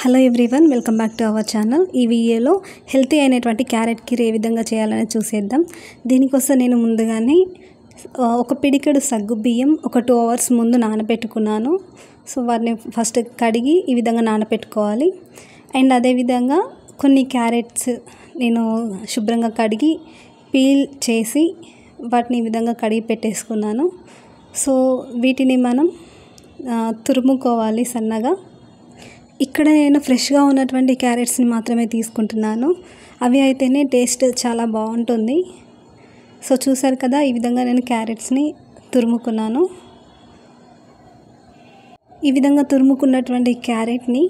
Hello everyone, welcome back to our channel. ఈ వీడియోలో healthy అయినటువంటి క్యారెట్ కీర్ ఏ విధంగా చేయాలని చూసేద్దాం. దీనికోసం నేను ముందుగానే ఒక పిడికెడు సగ్గు బియ్యం ఒక 2 hours ముందు నానబెట్టుకున్నాను. సో వాటిని ఫస్ట్ కడిగి ఈ విధంగా నానబెట్టుకోవాలి. అండ్ అదేవిధంగా కొన్ని క్యారెట్స్ నేను శుభ్రంగా కడిగి పీల్ చేసి వాటిని ఈ విధంగా కడిగి పెట్టేసుకున్నాను. సో వీటిని మనం తురుముకోవాలి సన్నగా. ఇక్కడ నేను ఫ్రెష్గా ఉన్నటువంటి క్యారెట్స్ని మాత్రమే తీసుకుంటున్నాను. అవి అయితేనే టేస్ట్ చాలా బాగుంటుంది. సో చూసారు కదా, ఈ విధంగా నేను క్యారెట్స్ని తురుముకున్నాను. ఈ విధంగా తురుముకున్నటువంటి క్యారెట్ని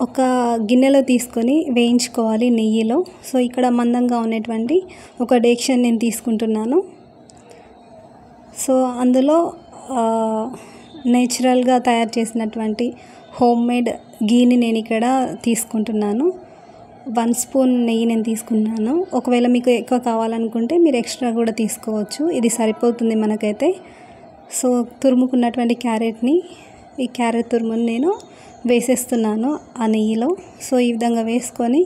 ఒక గిన్నెలో తీసుకొని వేయించుకోవాలి నెయ్యిలో. సో ఇక్కడ మందంగా ఉన్నటువంటి ఒక డేక్షన్ నేను తీసుకుంటున్నాను. సో అందులో నేచురల్గా తయారు చేసినటువంటి హోమ్ మేడ్ గీని నేను ఇక్కడ తీసుకుంటున్నాను. 1 spoon నెయ్యి నేను తీసుకున్నాను. ఒకవేళ మీకు ఎక్కువ కావాలనుకుంటే మీరు ఎక్స్ట్రా కూడా తీసుకోవచ్చు. ఇది సరిపోతుంది మనకైతే. సో తురుముకున్నటువంటి క్యారెట్ని, ఈ క్యారెట్ తురుముని నేను వేసేస్తున్నాను ఆ నెయ్యిలో. సో ఈ విధంగా వేసుకొని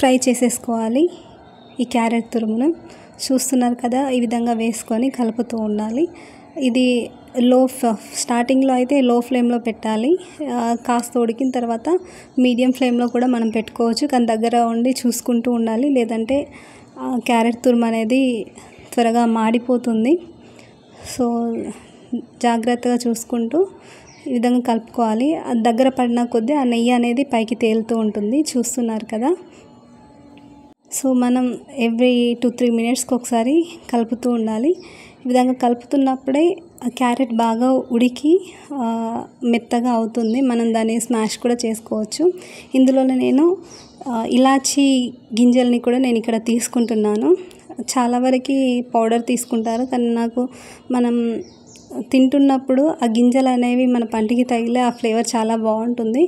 ఫ్రై చేసేసుకోవాలి. ఈ క్యారెట్ తురుమును చూస్తున్నారు కదా, ఈ విధంగా వేసుకొని కలుపుతూ ఉండాలి. ఇది స్టార్టింగ్లో అయితే లో ఫ్లేమ్లో పెట్టాలి. కాస్త ఉడికిన తర్వాత మీడియం ఫ్లేమ్లో కూడా మనం పెట్టుకోవచ్చు, కానీ దగ్గర ఉండి చూసుకుంటూ ఉండాలి, లేదంటే క్యారెట్ తురుము అనేది త్వరగా మాడిపోతుంది. సో జాగ్రత్తగా చూసుకుంటూ ఈ విధంగా కలుపుకోవాలి. దగ్గర పడిన కొద్దీ ఆ నెయ్యి అనేది పైకి తేలుతూ ఉంటుంది, చూస్తున్నారు కదా. సో మనం ఎవ్రీ 2-3 minutesకి ఒకసారి కలుపుతూ ఉండాలి. ఈ విధంగా కలుపుతున్నప్పుడే క్యారెట్ బాగా ఉడికి మెత్తగా అవుతుంది. మనం దాన్ని స్మాష్ కూడా చేసుకోవచ్చు. ఇందులోనే నేను ఇలాచీ గింజల్ని కూడా నేను ఇక్కడ తీసుకుంటున్నాను. చాలా వరకు పౌడర్ తీసుకుంటారు, కానీ నాకు మనం తింటున్నప్పుడు ఆ గింజలు అనేవి మన పంటికి తగిలే ఆ ఫ్లేవర్ చాలా బాగుంటుంది.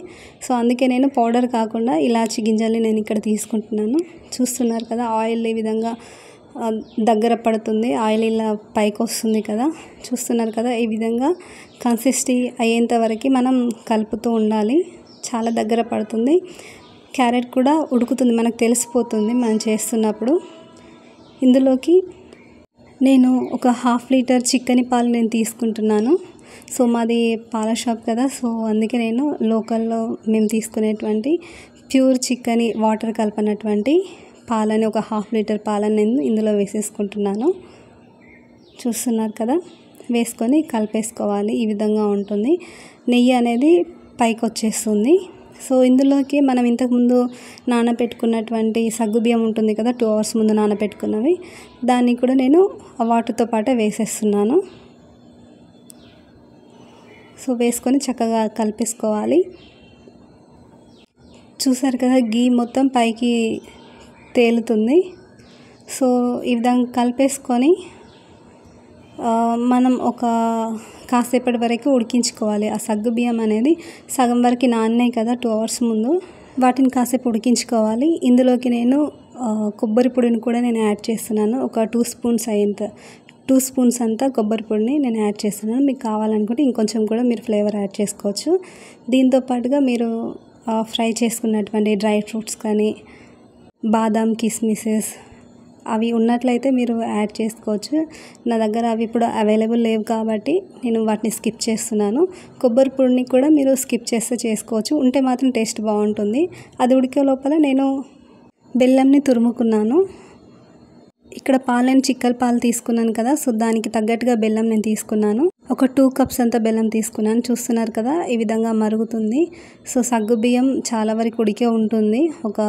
సో అందుకే నేను పౌడర్ కాకుండా ఇలాచీ గింజల్ని నేను ఇక్కడ తీసుకుంటున్నాను. చూస్తున్నారు కదా, ఆయిల్ ఈ విధంగా దగ్గర పడుతుంది, ఆయిల్ ఇలా పైకి వస్తుంది కదా, చూస్తున్నారు కదా. ఈ విధంగా కన్సిస్టెన్సీ అయ్యేంత వరకు మనం కలుపుతూ ఉండాలి. చాలా దగ్గర పడుతుంది, క్యారెట్ కూడా ఉడుకుతుంది, మనకు తెలిసిపోతుంది మనం చేస్తున్నప్పుడు. ఇందులోకి నేను ఒక 1/2 liter చిక్కని పాలు నేను తీసుకుంటున్నాను. సో మాది పాల షాప్ కదా, సో అందుకే నేను లోకల్లో మేము తీసుకునేటువంటి ప్యూర్ చిక్కని వాటర్ కలపనటువంటి పాలని, ఒక 1/2 liter పాలని నేను ఇందులో వేసేసుకుంటున్నాను. చూస్తున్నారు కదా, వేసుకొని కలిపేసుకోవాలి. ఈ విధంగా ఉంటుంది. నెయ్యి అనేది పైకి వచ్చేస్తుంది. సో ఇందులోకి మనం ఇంతకుముందు నానబెట్టుకున్నటువంటి సగ్గుబియ్యం ఉంటుంది కదా, 2 hours ముందు నానబెట్టుకున్నవి, దాన్ని కూడా నేను వాటర్తో పాటే వేసేస్తున్నాను. సో వేసుకొని చక్కగా కలిపేసుకోవాలి. చూసారు కదా, గీ మొత్తం పైకి తేలుతుంది. సో ఈ విధంగా కలిపేసుకొని మనం ఒక కాసేపటి వరకు ఉడికించుకోవాలి. ఆ సగ్గు బియ్యం అనేది సగం వరకు నానినాయి కదా 2 hours ముందు, వాటిని కాసేపు ఉడికించుకోవాలి. ఇందులోకి నేను కొబ్బరి పొడిని కూడా నేను యాడ్ చేస్తున్నాను. ఒక 2 spoons అంతా కొబ్బరి పొడిని నేను యాడ్ చేస్తున్నాను. మీకు కావాలనుకుంటే ఇంకొంచెం కూడా మీరు ఫ్లేవర్ యాడ్ చేసుకోవచ్చు. దీంతో పాటుగా మీరు ఫ్రై చేసుకున్నటువంటి డ్రై ఫ్రూట్స్ కానీ బాదాం, కిస్మిసెస్ అవి ఉన్నట్లయితే మీరు యాడ్ చేసుకోవచ్చు. నా దగ్గర అవి ఇప్పుడు అవైలబుల్ లేవు కాబట్టి నేను వాటిని స్కిప్ చేస్తున్నాను. కొబ్బరి పొడిని కూడా మీరు స్కిప్ చేస్తే చేసుకోవచ్చు, ఉంటే మాత్రం టేస్ట్ బాగుంటుంది. అది ఉడికే లోపల నేను బెల్లంని తురుముకున్నాను. ఇక్కడ పాలని చిక్కల పాలు తీసుకున్నాను కదా, సో దానికి తగ్గట్టుగా బెల్లం నేను తీసుకున్నాను. ఒక 2 cups అంత బెల్లం తీసుకున్నాను. చూస్తున్నారు కదా, ఈ విధంగా మరుగుతుంది. సో సగ్గు బియ్యం చాలా వరకు ఉడికే ఉంటుంది, ఒక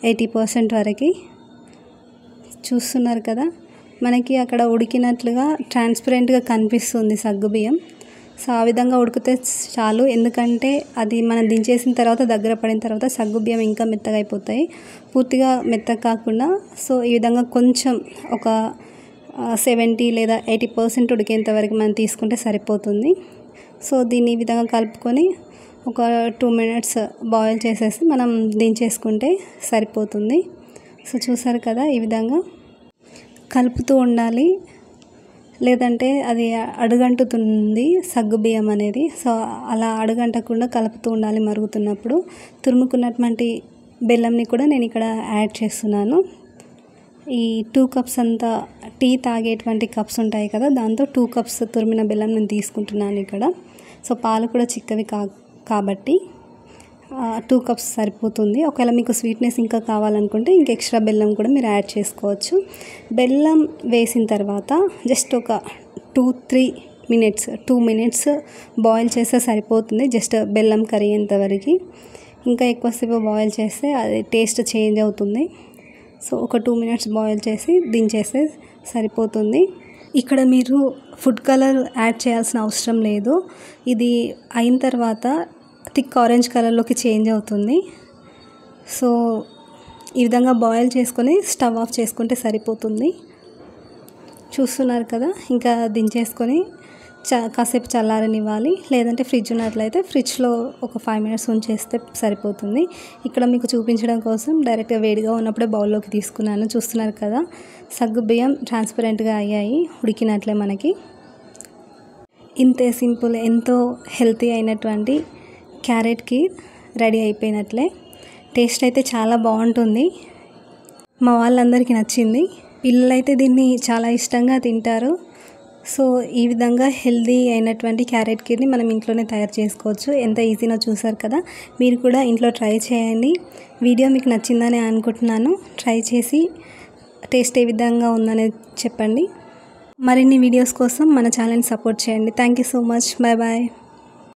80% వరకు. చూస్తున్నారు కదా, మనకి అక్కడ ఉడికినట్లుగా ట్రాన్స్పరెంట్గా కనిపిస్తుంది సగ్గుబియ్యం. సో ఆ విధంగా ఉడికితే చాలు, ఎందుకంటే అది మనం దించేసిన తర్వాత దగ్గర పడిన తర్వాత సగ్గుబియ్యం ఇంకా మెత్తగా అయిపోతాయి, పూర్తిగా మెత్తగా కాకుండా. సో ఈ విధంగా కొంచెం ఒక 70 లేదా 80% ఉడికేంత వరకు మనం తీసుకుంటే సరిపోతుంది. సో దీన్ని ఈ విధంగా కలుపుకొని ఒక 2 minutes బాయిల్ చేసేసి మనం దించేసుకుంటే సరిపోతుంది. సో చూసారు కదా, ఈ విధంగా కలుపుతూ ఉండాలి. లేదంటే అది అడుగంటుతుంది సగ్గుబియ్యం అనేది. సో అలా అడుగంటకుండా కలుపుతూ ఉండాలి మరుగుతున్నప్పుడు. తురుముకున్నటువంటి బెల్లంని కూడా నేను ఇక్కడ యాడ్ చేస్తున్నాను. ఈ 2 కప్స్ అంతా టీ తాగేటువంటి కప్స్ ఉంటాయి కదా, దాంతో 2 కప్స్ తురిమిన బెల్లం నేను తీసుకుంటున్నాను ఇక్కడ. సో పాలు కూడా చిక్కవి కాబట్టి 2 కప్స్ సరిపోతుంది. ఒకవేళ మీకు స్వీట్నెస్ ఇంకా కావాలనుకుంటే ఇంక ఎక్స్ట్రా బెల్లం కూడా మీరు యాడ్ చేసుకోవచ్చు. బెల్లం వేసిన తర్వాత జస్ట్ ఒక 2 మినిట్స్ బాయిల్ చేస్తే సరిపోతుంది. జస్ట్ బెల్లం కరిగేంత వరకు. ఇంకా ఎక్కువసేపు బాయిల్ చేస్తే అది టేస్ట్ చేంజ్ అవుతుంది. సో ఒక 2 మినిట్స్ బాయిల్ చేసి దించేస్తే సరిపోతుంది. ఇక్కడ మీరు ఫుడ్ కలర్ యాడ్ చేయాల్సిన అవసరం లేదు. ఇది అయిన తర్వాత థిక్ ఆరెంజ్ కలర్లోకి చేంజ్ అవుతుంది. సో ఈ విధంగా బాయిల్ చేసుకొని స్టవ్ ఆఫ్ చేసుకుంటే సరిపోతుంది. చూస్తున్నారు కదా, ఇంకా దించేసుకొని కాసేపు చల్లారనివ్వాలి. లేదంటే ఫ్రిడ్జ్ ఉన్నట్లయితే ఫ్రిడ్జ్లో ఒక 5 మినిట్స్ ఉంచేస్తే సరిపోతుంది. ఇక్కడ మీకు చూపించడం కోసం డైరెక్ట్గా వేడిగా ఉన్నప్పుడే బౌల్లోకి తీసుకున్నాను. చూస్తున్నారు కదా, సగ్గుబియ్యం ట్రాన్స్పరెంట్గా అయ్యాయి, ఉడికినట్లే మనకి. ఇంతే సింపుల్, ఎంతో హెల్తీ అయినటువంటి క్యారెట్ కీర్ రెడీ అయిపోయినట్లే. టేస్ట్ అయితే చాలా బాగుంటుంది. మా వాళ్ళందరికీ నచ్చింది. పిల్లలైతే దీన్ని చాలా ఇష్టంగా తింటారు. సో ఈ విధంగా హెల్తీ అయినటువంటి క్యారెట్ కీర్ని మనం ఇంట్లోనే తయారు చేసుకోవచ్చు. ఎంత ఈజీనో చూసారు కదా, మీరు కూడా ఇంట్లో ట్రై చేయండి. వీడియో మీకు నచ్చిందని అనుకుంటున్నాను. ట్రై చేసి టేస్ట్ ఏ విధంగా ఉందనేది చెప్పండి. మరిన్ని వీడియోస్ కోసం మన ఛానల్ని సపోర్ట్ చేయండి. Thank you so much. Bye bye.